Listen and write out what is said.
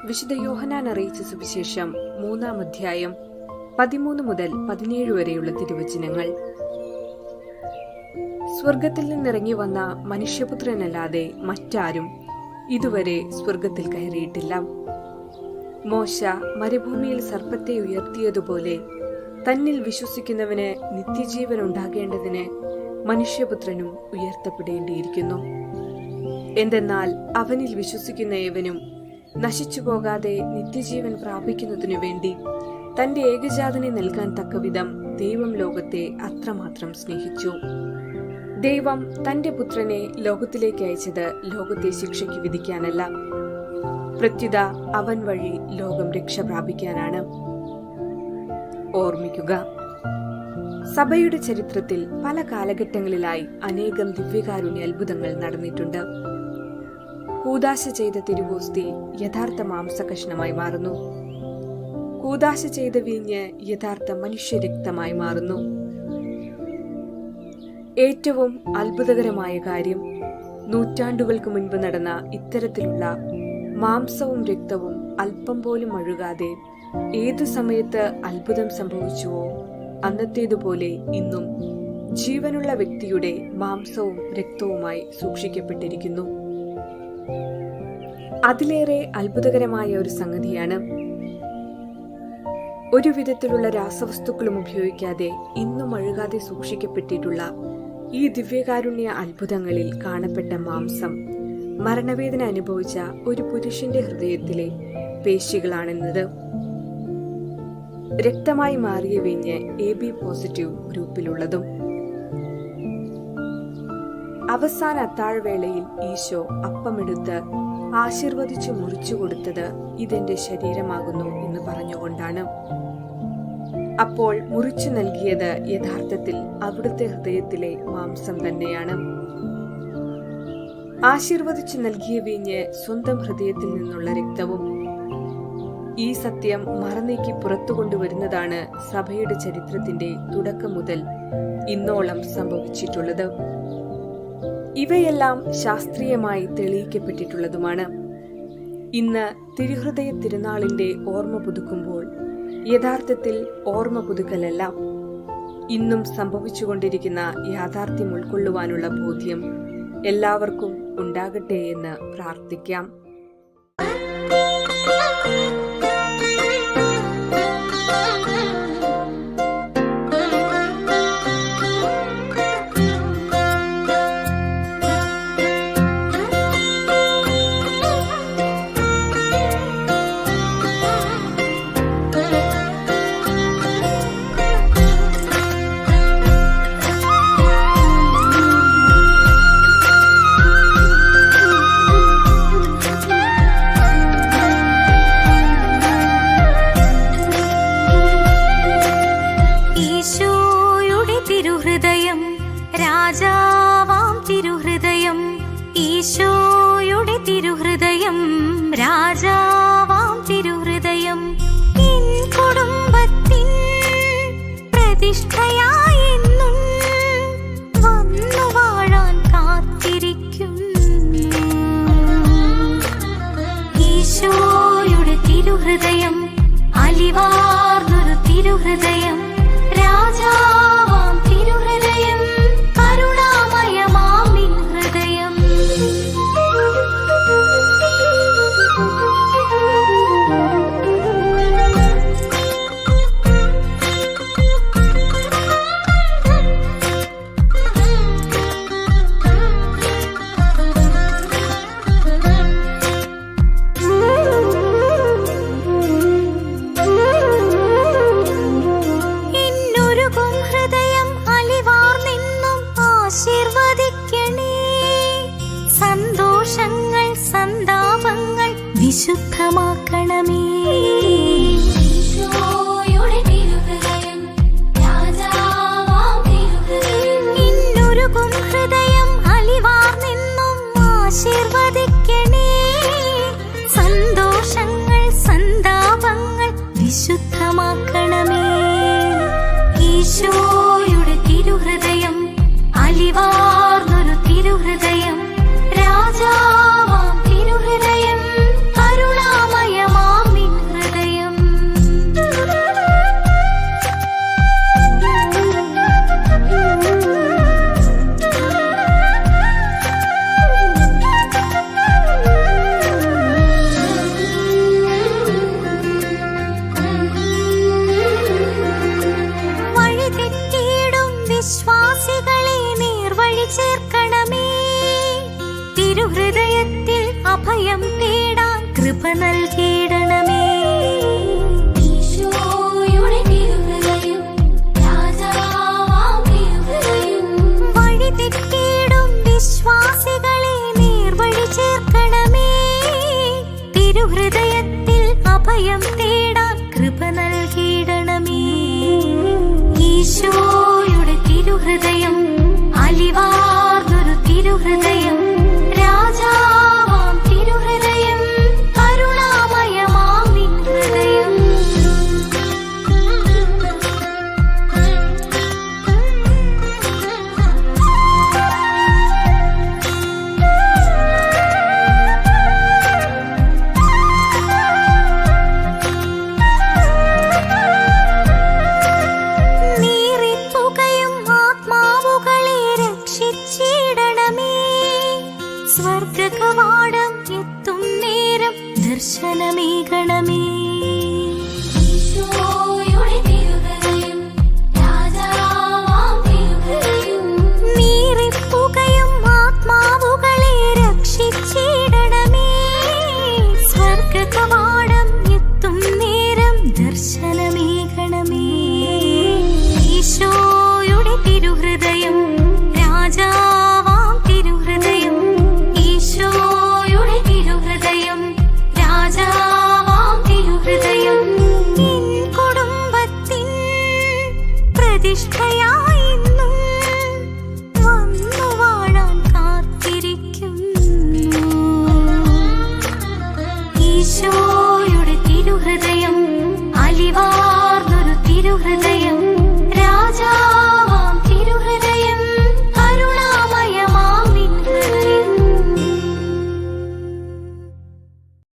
വിശുദ്ധ യോഹന്നാൻ അറിയിച്ച സുവിശേഷം 3-ാം അധ്യായം 13 മുതൽ 17 വരെയുള്ള തിരുവചനങ്ങൾ. സ്വർഗത്തിൽ നിന്നിറങ്ങി വന്ന മനുഷ്യപുത്രനല്ലാതെ മറ്റാരും ഇതുവരെ സ്വർഗത്തിൽ കയറിയിട്ടില്ല. മോശ മരുഭൂമിയിൽ സർപ്പത്തെ ഉയർത്തിയതുപോലെ തന്നിൽ വിശ്വസിക്കുന്നവന് നിത്യജീവൻ ഉണ്ടാകേണ്ടതിന് മനുഷ്യപുത്രനും ഉയർത്തപ്പെടേണ്ടിയിരിക്കുന്നു. എന്തെന്നാൽ അവനിൽ വിശ്വസിക്കുന്ന ഏവനും നശിച്ചു പോകാതെ നിത്യജീവൻ പ്രാപിക്കുന്നതിനു വേണ്ടി തന്റെ ഏകജാതനെ നൽകാൻ തക്കവിധം ദൈവം ലോകത്തെ അത്രമാത്രം സ്നേഹിച്ചു. ദൈവം തന്റെ പുത്രനെ ലോകത്തിലേക്ക് അയച്ചത് ലോകത്തെ ശിക്ഷയ്ക്ക് വിധിക്കാനല്ല, പ്രത്യുത അവൻ വഴി ലോകം രക്ഷ പ്രാപിക്കാനാണ്. ഓർമ്മിക്കുക, സഭയുടെ ചരിത്രത്തിൽ പല കാലഘട്ടങ്ങളിലായി അനേകം ദിവ്യകാരുണ്യ അത്ഭുതങ്ങൾ നടന്നിട്ടുണ്ട്. കൂദാശ ചെയ്ത തിരുവോസ്തി യഥാർത്ഥ മാംസകഷ്ണമായി മാറുന്നു. കൂദാശ ചെയ്ത വീഞ്ഞ് യഥാർത്ഥ മനുഷ്യരക്തമായി മാറുന്നു. ഏറ്റവും അത്ഭുതകരമായ കാര്യം, നൂറ്റാണ്ടുകൾക്ക് മുൻപ് നടന്ന ഇത്തരത്തിലുള്ള മാംസവും രക്തവും അല്പം പോലും അഴുകാതെ ഏതു സമയത്ത് അത്ഭുതം സംഭവിച്ചുവോ അന്നത്തേതുപോലെ ഇന്നും ജീവനുള്ള വ്യക്തിയുടെ മാംസവും രക്തവുമായി സൂക്ഷിക്കപ്പെട്ടിരിക്കുന്നു. അതിലേറെ അത്ഭുതകരമായ ഒരു സംഗതിയാണ്, ഒരു വിധത്തിലുള്ള രാസവസ്തുക്കളും ഉപയോഗിക്കാതെ ഇന്നും അഴുകാതെ സൂക്ഷിക്കപ്പെട്ടിട്ടുള്ള ഈ ദിവ്യകാരുണ്യ അത്ഭുതങ്ങളിൽ കാണപ്പെട്ട മാംസം മരണവേദന അനുഭവിച്ച ഒരു പുരുഷന്റെ ഹൃദയത്തിലെ പേശികളാണെന്നത്. രക്തമായി മാറിയ വീഞ്ഞ് AB പോസിറ്റീവ് ഗ്രൂപ്പിലുള്ളതും. അവസാന അത്താഴവേളയിൽ ഈശോ അപ്പമെടുത്ത് ആശീർവദിച്ചു മുറിച്ചു കൊടുത്തത് ഇതെന്റെ ശരീരമാകുന്നു എന്ന് പറഞ്ഞുകൊണ്ടാണ്. അപ്പോൾ മുറിച്ചു നൽകിയത് യഥാർത്ഥത്തിൽ അവിടുത്തെ ഹൃദയത്തിലെ മാംസം തന്നെയാണ്. ആശീർവദിച്ചു നൽകിയ വീഞ്ഞ് സ്വന്തം ഹൃദയത്തിൽ നിന്നുള്ള രക്തവും. ഈ സത്യം മറനീക്കി പുറത്തു കൊണ്ടുവരുന്നതാണ് സഭയുടെ ചരിത്രത്തിന്റെ തുടക്കം മുതൽ ഇന്നോളം സംഭവിച്ചിട്ടുള്ളത്. ഇവയെല്ലാം ശാസ്ത്രീയമായി തെളിയിക്കപ്പെട്ടിട്ടുള്ളതുമാണ്. ഇന്ന് തിരുഹൃദയ തിരുനാളിന്റെ ഓർമ്മ പുതുക്കുമ്പോൾ യഥാർത്ഥത്തിൽ ഓർമ്മ പുതുക്കലല്ല, ഇന്നും സംഭവിച്ചുകൊണ്ടിരിക്കുന്ന യാഥാർത്ഥ്യം ഉൾക്കൊള്ളുവാനുള്ള ബോധ്യം എല്ലാവർക്കും ഉണ്ടാകട്ടെ എന്ന് പ്രാർത്ഥിക്കാം. രാജാവാം തിരുഹൃദയം, ഈശോയുടെ തിരുഹൃദയം, രാജാവാം തിരുഹൃദയം, എൻ കുടുംബത്തിൻ പ്രതിഷ്ഠയായി എന്നും വന്നു വാഴാൻ കാത്തിരിക്കുന്നു. ഈശോയുടെ തിരുഹൃദയം, അലിവാർന്നൊരു തിരുഹൃദയം, രാജാവാം തിരുഹൃദയം, കരുണാമയമാം നിൻ ഹൃദയം. സന്തോഷങ്ങൾ സന്താപങ്ങൾ വിശുദ്ധമാക്കണമേ. ഇന്നൊരുകും ഹൃദയം അലിവാർന്നെന്നും ആശീർവദിക്കണേ. സന്തോഷങ്ങൾ സന്താപങ്ങൾ വിശുദ്ധമാക്കണമേ. ഈശോയുടെ തിരുഹൃദയം, അലിവാർന്നൊരു തിരുഹൃദയം, രാജാവാം തിരുഹൃദയം, കരുണാമയമാം നൽകിയിടണമേ. ഈശോയുടെ തിരുഹൃദയം, രാജാവാം തിരുഹൃദയം. വഴി തെറ്റിയിടും വിശ്വാസികളെ നേർവഴി ചേർക്കണമേ. തിരുഹൃദയത്തിൽ അഭയം തേടാൻ കൃപ നൽകിയിടണമേ. ഈശോയുടെ തിരുഹൃദയം, അലിവാർന്നൊരു തിരുഹൃദയം, രാജാവാം തിരുഹൃദയം, കരുണാമയമാം നിൻ ഹൃദയം. നീറിപ്പുകയും ആത്മാവുകളെ രക്ഷിച്ചിടണമേ. സ്വർഗകവാടം എത്തും നേരം ദർശനമേകണമേ. ഈശോയുടെ തിരുഹൃദയം, രാജാവാം തിരുഹൃദയം. നീറിപ്പുകയും ആത്മാവുകളെ രക്ഷിച്ചിടണമേ. സ്വർഗകവാടം എത്തും നേരം ദർശനമേകണമേ. ഈശോയുടെ തിരുഹൃദയം, രാജാവാം തിരുഹൃദയം, ഈശോയുടെ തിരുഹൃദയം, രാജാവാം തിരുഹൃദയം. നിൻ കുടുംബത്തിൻ പ്രതിഷ്ഠയായി ഇന്നും വന്നു വാഴാൻ കാത്തിരിക്കുന്നു. ഈശോയുടെ തിരുഹൃദയം.